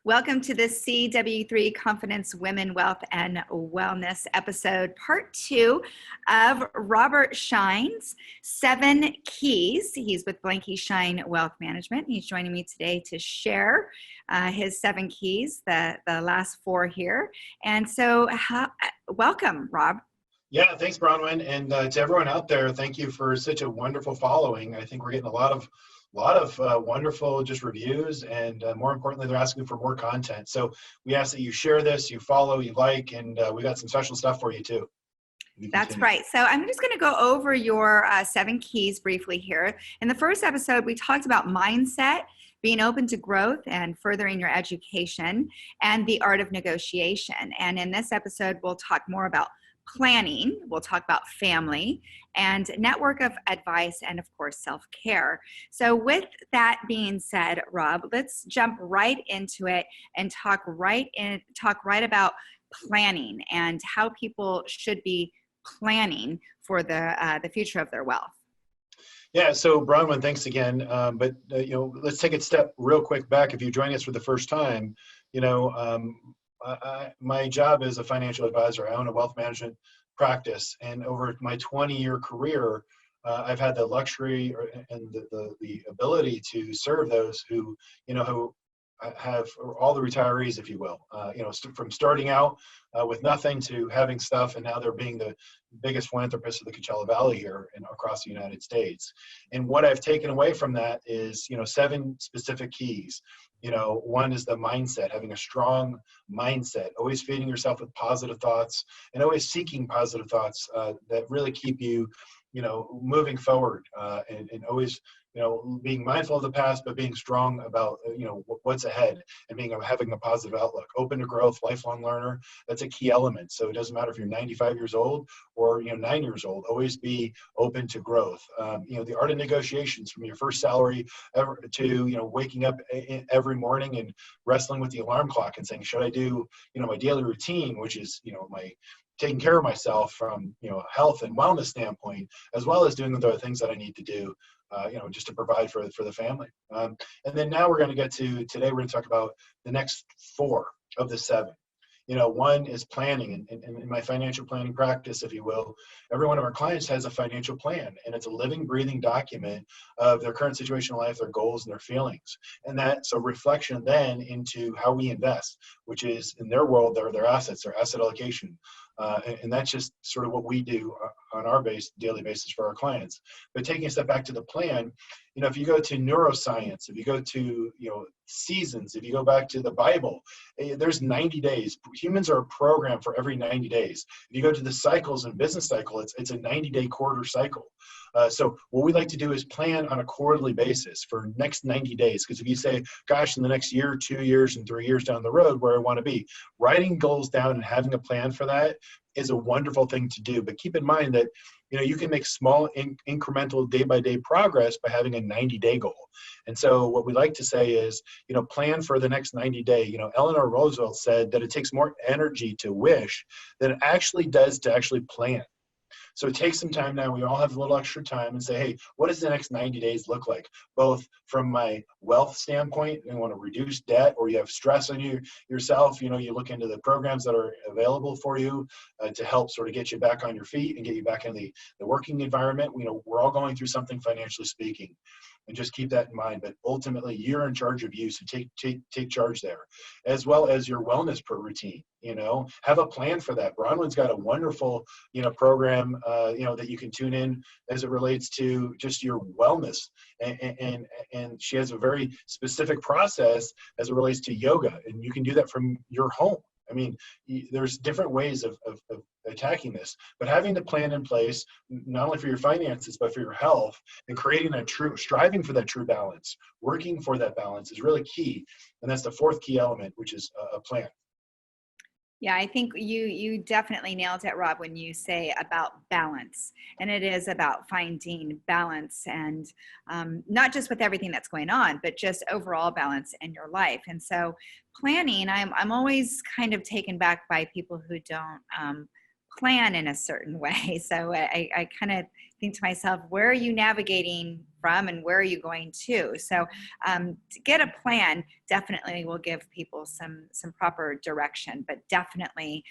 Welcome to the CW3 Confidence, Women, Wealth, and Wellness episode, part 2 of Robert Schein's 7 Keys. He's with Blanky Schein Wealth Management. He's joining me today to share his 7 keys, the last 4 here. And so welcome, Rob. Yeah, thanks, Bronwyn. And to everyone out there, thank you for such a wonderful following. I think we're getting a lot of wonderful just reviews, and more importantly, they're asking for more content. So we ask that you share this, you follow, you like, and we got some special stuff for you too. That's right. So I'm just going to go over your 7 keys briefly here. In the first episode, we talked about mindset, being open to growth and furthering your education, and the art of negotiation. And in this episode, we'll talk more about planning, we'll talk about family, and network of advice, and of course, self-care. So with that being said, Rob, let's jump right into it and talk right about planning and how people should be planning for the future of their wealth. Yeah, so Bronwyn, thanks again. Let's take a step real quick back. If you're joining us for the first time, my job as a financial advisor, I own a wealth management practice, and over my 20-year career, I've had the luxury and the ability to serve those who have all the retirees, if you will, from starting out with nothing to having stuff, and now they're being the biggest philanthropists of the Coachella Valley here and across the United States. And what I've taken away from that is, 7 specific keys. One is the mindset, having a strong mindset, always feeding yourself with positive thoughts, and always seeking positive thoughts that really keep you, moving forward, and always, being mindful of the past, but being strong about, what's ahead, and having a positive outlook, open to growth, lifelong learner. That's a key element. So it doesn't matter if you're 95 years old or 9 years old, always be open to growth. The art of negotiations, from your first salary ever to, waking up every morning and wrestling with the alarm clock and saying, should I do, my daily routine, which is, my taking care of myself from, health and wellness standpoint, as well as doing the other things that I need to do, just to provide for the family. And then now we're going to get to, today we're going to talk about the next 4 of the 7. One is planning, and in my financial planning practice, if you will, every one of our clients has a financial plan, and it's a living, breathing document of their current situation in life, their goals, and their feelings. And that's a reflection then into how we invest, which is, in their world, their assets, their asset allocation. And that's just sort of what we do on our daily basis for our clients. But taking a step back to the plan, if you go to neuroscience, if you go to, seasons, if you go back to the Bible, there's 90 days. Humans are programmed for every 90 days. If you go to the cycles and business cycle, it's a 90-day quarter cycle. So what we like to do is plan on a quarterly basis for next 90 days. Because if you say, gosh, in the next year, 2 years, and 3 years down the road, where I want to be, writing goals down and having a plan for that is a wonderful thing to do. But keep in mind that, you can make small incremental day-by-day progress by having a 90-day goal. And so what we like to say is, plan for the next 90 day. Eleanor Roosevelt said that it takes more energy to wish than it actually does to actually plan. So take some time now. We all have a little extra time, and say, hey, what does the next 90 days look like? Both from my wealth standpoint, you want to reduce debt, or you have stress on yourself, you look into the programs that are available for you to help sort of get you back on your feet and get you back in the working environment. We're all going through something financially speaking. And just keep that in mind. But ultimately, you're in charge of you, so take charge there, as well as your wellness routine. Have a plan for that. Bronwyn's got a wonderful, program, that you can tune in as it relates to just your wellness, and she has a very specific process as it relates to yoga, and you can do that from your home. I mean, there's different ways of attacking this, but having the plan in place, not only for your finances, but for your health, and striving for that true balance, working for that balance, is really key. And that's the 4th key element, which is a plan. Yeah, I think you definitely nailed it, Rob, when you say about balance. And it is about finding balance, and not just with everything that's going on, but just overall balance in your life. And so planning, I'm always kind of taken back by people who don't plan in a certain way. So I kind of think to myself, where are you navigating from and where are you going to? So to get a plan definitely will give people some proper direction, but definitely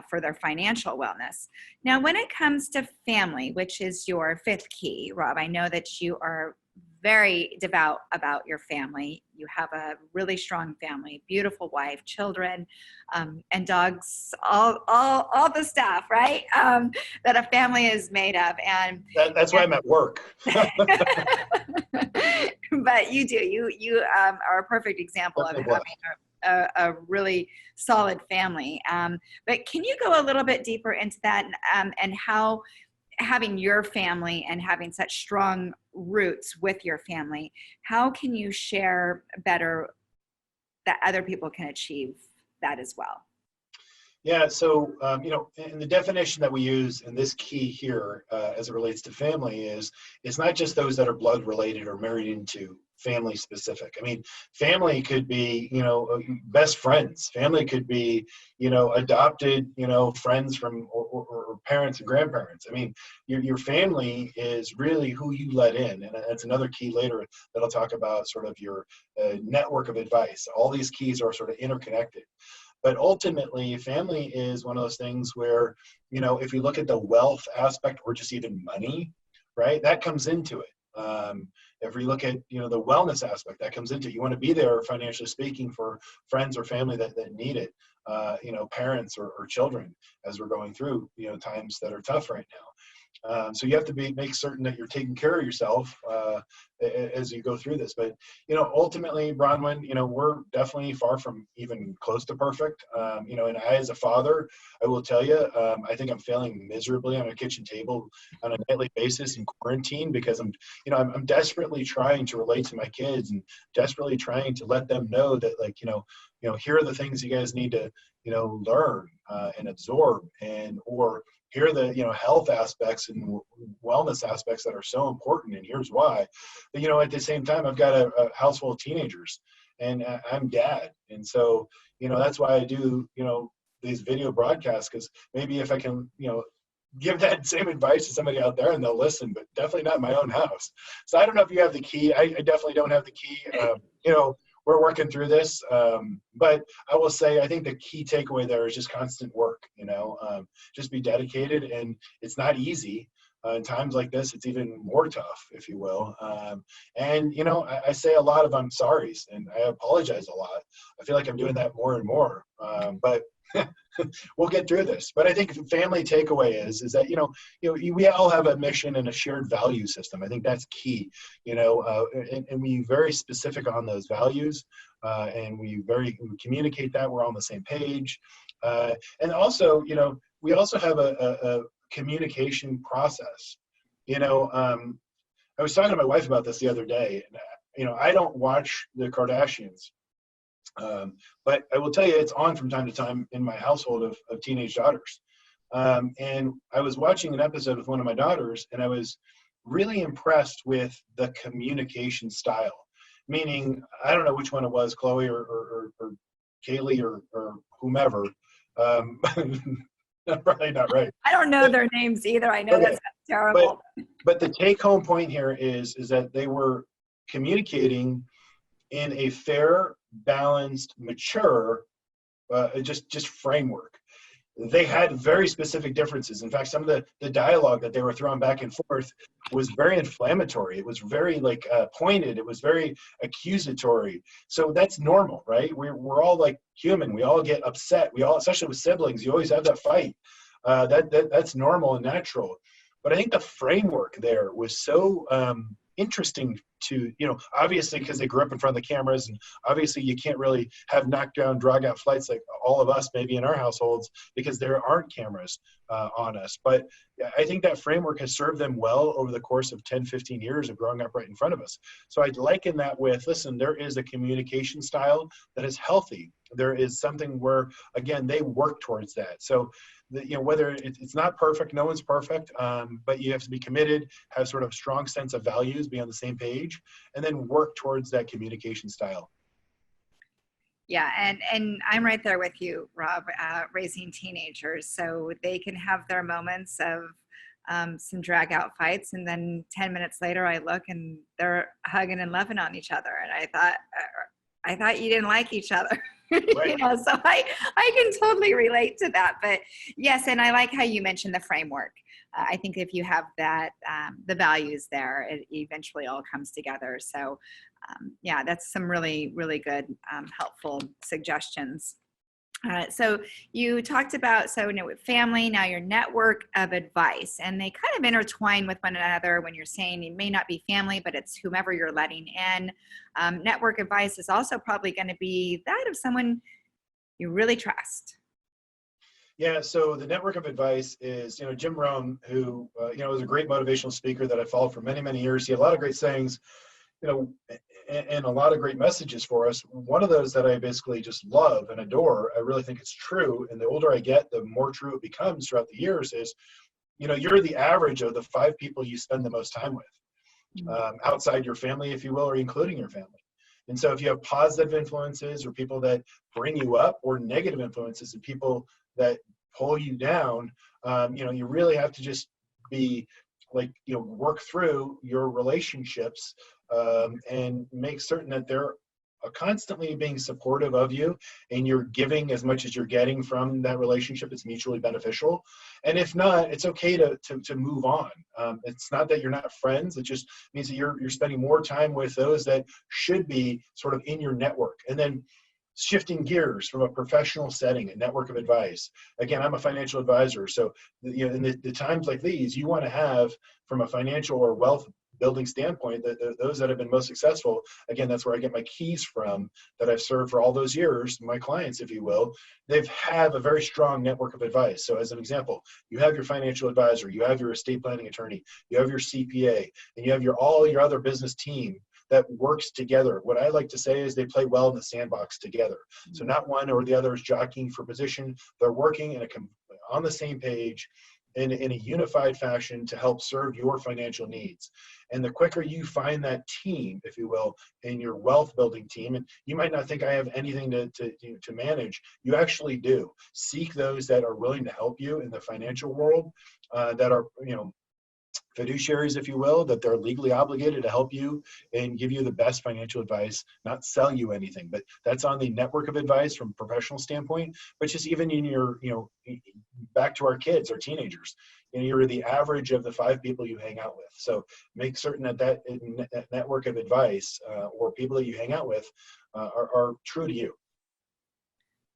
for their financial wellness. Now, when it comes to family, which is your fifth key, Rob, I know that you are very devout about your family. You have a really strong family, beautiful wife, children, and dogs, all the stuff, right? That a family is made of. And That's why I'm at work. but you do, you are a perfect example of having a really solid family. But can you go a little bit deeper into that and how having your family and having such strong roots with your family, how can you share better that other people can achieve that as well? Yeah, so in the definition that we use, and this key here as it relates to family is, it's not just those that are blood related or married into family specific. I mean, family could be, best friends. Family could be, adopted, friends from or parents and grandparents. I mean, your family is really who you let in, and that's another key later that I'll talk about. Sort of your network of advice. All these keys are sort of interconnected. But ultimately, family is one of those things where, if you look at the wealth aspect or just even money, right, that comes into it. If we look at, the wellness aspect, that comes into it. You want to be there, financially speaking, for friends or family that need it, parents or children as we're going through, times that are tough right now. So you have to make certain that you're taking care of yourself as you go through this. But, ultimately, Bronwyn, we're definitely far from even close to perfect. And I, as a father, I will tell you, I think I'm failing miserably on a kitchen table on a nightly basis in quarantine because I'm desperately trying to relate to my kids and desperately trying to let them know that, like, here are the things you guys need to, learn and absorb, or here are the health aspects and wellness aspects that are so important, and here's why. But at the same time, I've got a house full of teenagers, and I'm dad, and so that's why I do these video broadcasts, because maybe if I can give that same advice to somebody out there and they'll listen, but definitely not in my own house. So I don't know if you have the key. I definitely don't have the key. We're working through this, but I will say I think the key takeaway there is just constant work. Just be dedicated, and it's not easy. In times like this, it's even more tough, if you will. I say a lot of I'm sorry's, and I apologize a lot. I feel like I'm doing that more and more, but we'll get through this. But I think the family takeaway is that we all have a mission and a shared value system. I think that's key. And we very specific on those values, and we communicate that we're on the same page. And also, we also have a communication process. I was talking to my wife about this the other day, and I don't watch the Kardashians. But I will tell you, it's on from time to time in my household of teenage daughters. And I was watching an episode with one of my daughters, and I was really impressed with the communication style. Meaning, I don't know which one it was, Chloe or Kaylee or whomever. Probably not right. I don't know their names either. I know that's terrible. But the take-home point here is that they were communicating in a fair, balanced, mature, just framework. They had very specific differences. In fact, some of the dialogue that they were throwing back and forth was very inflammatory. It was very pointed. It was very accusatory. So that's normal, right? We're all like human. We all get upset. We all, especially with siblings, you always have that fight. That's normal and natural. But I think the framework there was so interesting to, obviously because they grew up in front of the cameras, and obviously you can't really have knockdown, drag out fights like all of us maybe in our households because there aren't cameras on us. But I think that framework has served them well over the course of 10, 15 years of growing up right in front of us. So I'd liken that with, listen, there is a communication style that is healthy. There is something where, again, they work towards that. So whether it's not perfect, no one's perfect, but you have to be committed, have sort of strong sense of values, be on the same page, and then work towards that communication style. Yeah, and I'm right there with you, Rob, raising teenagers. So they can have their moments of some drag out fights, and then 10 minutes later I look and they're hugging and loving on each other. And I thought you didn't like each other. Right. So I can totally relate to that. But yes, and I like how you mentioned the framework. I think if you have that, the values there, it eventually all comes together. So yeah, that's some really, really good, helpful suggestions. So you talked about, so with family, now your network of advice, and they kind of intertwine with one another when you're saying it may not be family, but it's whomever you're letting in. Network advice is also probably going to be that of someone you really trust. Yeah, so the network of advice is, Jim Rohn, who, is a great motivational speaker that I followed for many, many years. He had a lot of great sayings, and a lot of great messages for us. One of those that I basically just love and adore, I really think it's true, and the older I get, the more true it becomes throughout the years, is, you're the average of the 5 people you spend the most time with, outside your family, if you will, or including your family. And so if you have positive influences or people that bring you up, or negative influences and people that pull you down, you really have to just be like, work through your relationships, and make certain that they're constantly being supportive of you, and you're giving as much as you're getting from that relationship. It's mutually beneficial. And if not, it's okay to move on. It's not that you're not friends. It just means that you're spending more time with those that should be sort of in your network. And then shifting gears from a professional setting, a network of advice. Again, I'm a financial advisor. So, in the times like these, you want to have, from a financial or wealth building standpoint, those that have been most successful. Again, that's where I get my keys from, that I've served for all those years, my clients, if you will. They've have a very strong network of advice. So as an example, you have your financial advisor, you have your estate planning attorney, you have your CPA, and you have all your other business team that works together. What I like to say is they play well in the sandbox together. So not one or the other is jockeying for position. They're working on the same page, in a unified fashion, to help serve your financial needs. And the quicker you find that team, if you will, in your wealth building team, and you might not think I have anything to manage, you actually do. Seek those that are willing to help you in the financial world, that are, fiduciaries, if you will, that they're legally obligated to help you and give you the best financial advice, not sell you anything. But that's on the network of advice from a professional standpoint. But just even in your, back to our kids, our teenagers, you're the average of the 5 people you hang out with. So make certain that network of advice, or people that you hang out with, are true to you.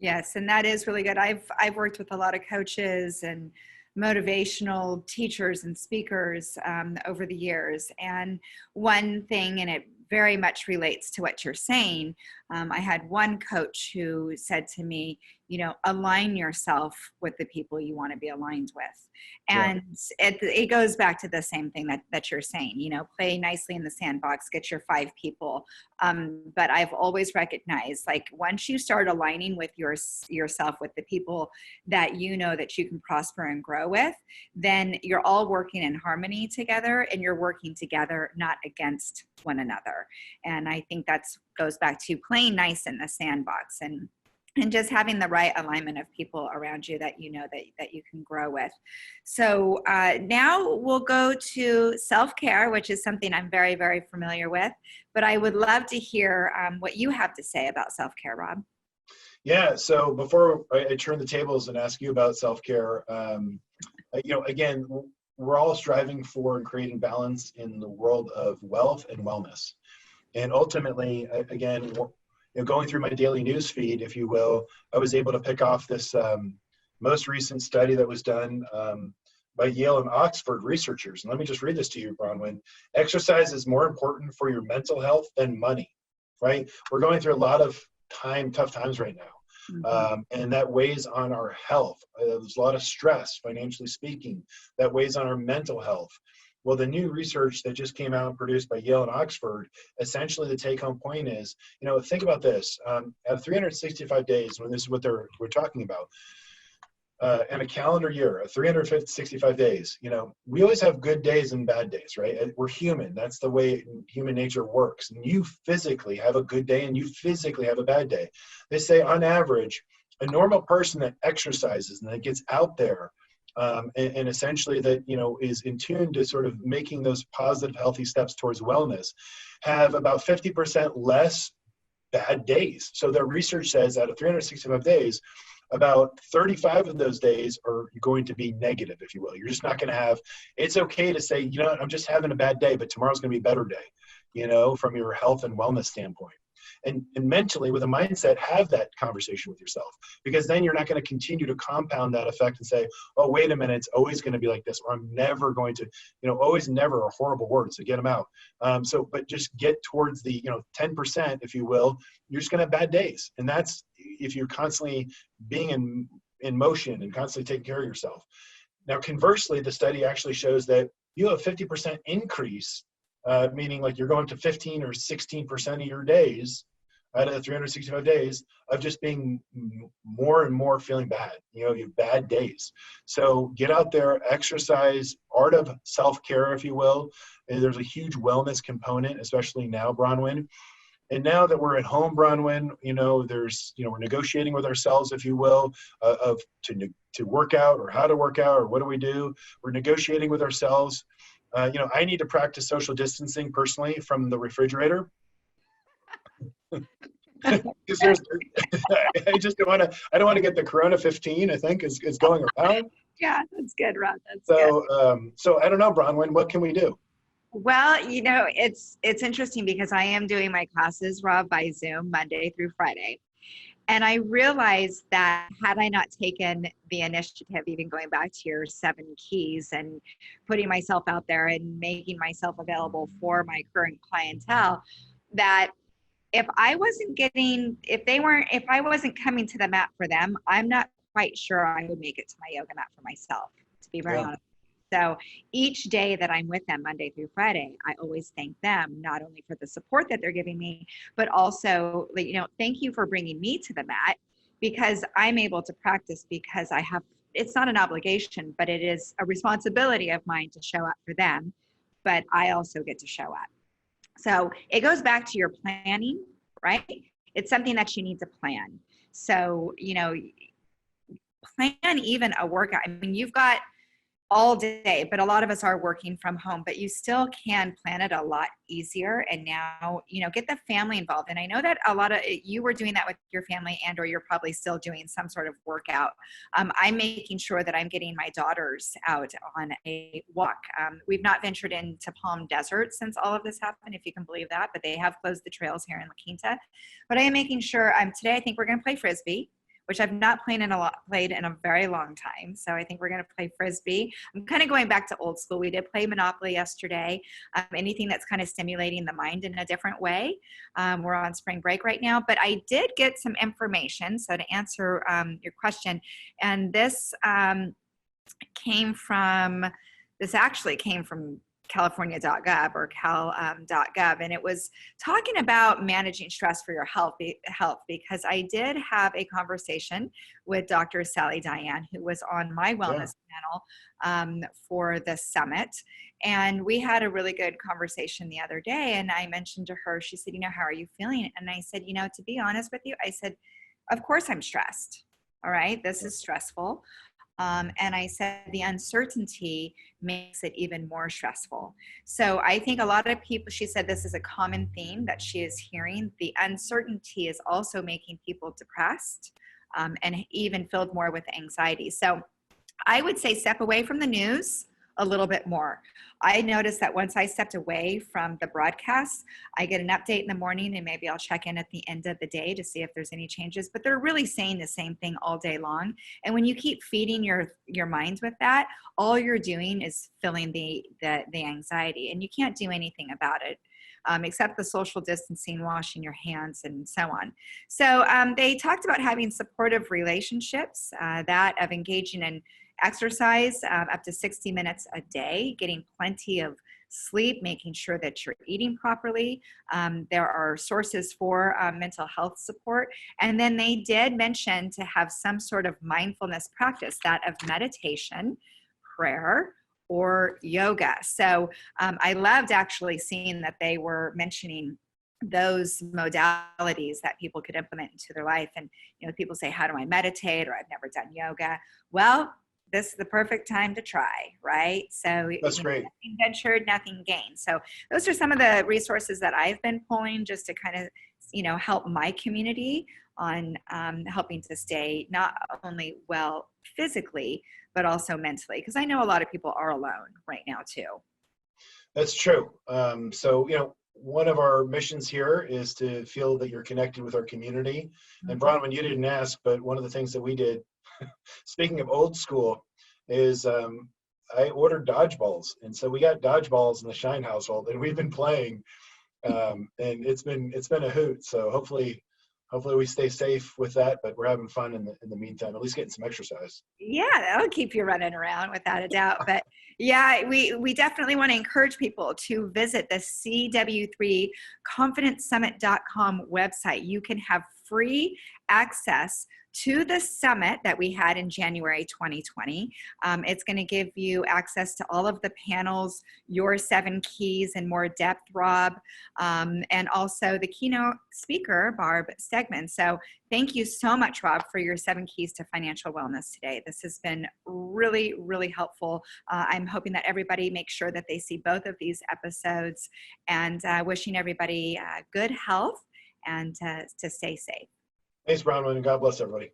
Yes, and that is really good. I've worked with a lot of coaches and motivational teachers and speakers over the years. And one thing, and it very much relates to what you're saying, I had one coach who said to me, align yourself with the people you want to be aligned with. And it goes back to the same thing that you're saying, play nicely in the sandbox, get your 5 people. But I've always recognized, like, once you start aligning with yourself with the people that that you can prosper and grow with, then you're all working in harmony together, and you're working together, not against one another. And I think that goes back to playing nice in the sandbox, and just having the right alignment of people around you that that you can grow with. So now we'll go to self-care, which is something I'm very, very familiar with, but I would love to hear what you have to say about self-care, Rob. Yeah, so before I turn the tables and ask you about self-care, again, we're all striving for and creating balance in the world of wealth and wellness. And ultimately, again, going through my daily news feed, if you will, I was able to pick off this most recent study that was done by Yale and Oxford researchers. And let me just read this to you, Bronwyn. Exercise is more important for your mental health than money, right? We're going through a lot of tough times right now. And that weighs on our health. There's a lot of stress, financially speaking, that weighs on our mental health. Well, the new research that just came out and produced by Yale and Oxford, essentially the take-home point is, think about this. At 365 days, when this is what we're talking about, in a calendar year, 365 days, we always have good days and bad days, right? We're human. That's the way human nature works. And you physically have a good day and you physically have a bad day. They say on average, a normal person that exercises and that gets out there and essentially that, is in tune to sort of making those positive, healthy steps towards wellness, have about 50% less bad days. So their research says out of 365 days, about 35 of those days are going to be negative, if you will. You're just not going to have, it's okay to say, I'm just having a bad day, but tomorrow's going to be a better day, from your health and wellness standpoint. And mentally, with a mindset, have that conversation with yourself, because then you're not going to continue to compound that effect and say, oh, wait a minute, it's always going to be like this, or I'm never going to, always never are horrible words, so get them out. But just get towards the, 10%, if you will. You're just going to have bad days. And that's if you're constantly being in motion and constantly taking care of yourself. Now, conversely, the study actually shows that you have a 50% increase, meaning like you're going to 15 or 16% of your days out of the 365 days of just being more and more feeling bad. You have bad days. So get out there, exercise, art of self-care, if you will. And there's a huge wellness component, especially now, Bronwyn. And now that we're at home, Bronwyn, there's, we're negotiating with ourselves, if you will, to work out or how to work out or what do we do. We're negotiating with ourselves. I need to practice social distancing personally from the refrigerator. Because I just don't want to get the Corona 15, I think is going around. Yeah, that's good, Rob. That's good. So I don't know, Bronwyn, what can we do? Well, it's interesting because I am doing my classes, Rob, by Zoom Monday through Friday. And I realized that had I not taken the initiative, even going back to your 7 keys and putting myself out there and making myself available for my current clientele, that if I wasn't coming to the mat for them, I'm not quite sure I would make it to my yoga mat for myself, to be very honest. So each day that I'm with them, Monday through Friday, I always thank them, not only for the support that they're giving me, but also, thank you for bringing me to the mat, because I'm able to practice because it's not an obligation, but it is a responsibility of mine to show up for them, but I also get to show up. So it goes back to your planning, right? It's something that you need to plan. So, plan even a workout. I mean, you've got all day, but a lot of us are working from home, but you still can plan it a lot easier. And now, get the family involved. And I know that a lot of you were doing that with your family, and or you're probably still doing some sort of workout. I'm making sure that I'm getting my daughters out on a walk. We've not ventured into Palm Desert since all of this happened, if you can believe that, but they have closed the trails here in La Quinta. But I am making sure today I think we're going to play Frisbee, which I've not played in a very long time. So I think we're going to play Frisbee. I'm kind of going back to old school. We did play Monopoly yesterday. Anything that's kind of stimulating the mind in a different way. We're on spring break right now, but I did get some information. So to answer your question, and this actually came from California.gov or cal.gov, and it was talking about managing stress for your health, because I did have a conversation with Dr. Sally Diane, who was on my wellness panel for the summit, and we had a really good conversation the other day, and I mentioned to her, she said, how are you feeling? And I said, to be honest with you, I said, of course I'm stressed. All right, this is stressful. And I said the uncertainty makes it even more stressful. So I think a lot of people, she said this is a common theme that she is hearing. The uncertainty is also making people depressed and even filled more with anxiety. So I would say step away from the news a little bit more. I noticed that once I stepped away from the broadcast, I get an update in the morning, and maybe I'll check in at the end of the day to see if there's any changes, but they're really saying the same thing all day long. And when you keep feeding your minds with that, all you're doing is filling the anxiety, and you can't do anything about it. Except the social distancing, washing your hands, and so on. So they talked about having supportive relationships, that of engaging in exercise up to 60 minutes a day, getting plenty of sleep, making sure that you're eating properly. There are sources for mental health support. And then they did mention to have some sort of mindfulness practice, that of meditation, prayer, or yoga. So I loved actually seeing that they were mentioning those modalities that people could implement into their life. And, people say, how do I meditate? Or I've never done yoga. Well, this is the perfect time to try, right? So That's great. Nothing ventured, nothing gained. So those are some of the resources that I've been pulling just to kind of, help my community on helping to stay not only well physically, but also mentally. Because I know a lot of people are alone right now too. That's true. So, one of our missions here is to feel that you're connected with our community. And Bronwyn, you didn't ask, but one of the things that we did, speaking of old school, is I ordered dodgeballs. And so we got dodgeballs in the Schein household, and we've been playing, and it's been a hoot. So hopefully we stay safe with that, but we're having fun in the meantime, at least getting some exercise. Yeah, that'll keep you running around without a doubt. But yeah, we definitely want to encourage people to visit the CW3 ConfidenceSummit.com website. You can have free access to the summit that we had in January 2020. It's going to give you access to all of the panels, your 7 keys in more depth, Rob, and also the keynote speaker, Barb Stegman. So thank you so much, Rob, for your 7 keys to financial wellness today. This has been really, really helpful. I'm hoping that everybody makes sure that they see both of these episodes, and wishing everybody good health and to stay safe. Thanks, Bronwyn, and God bless everybody.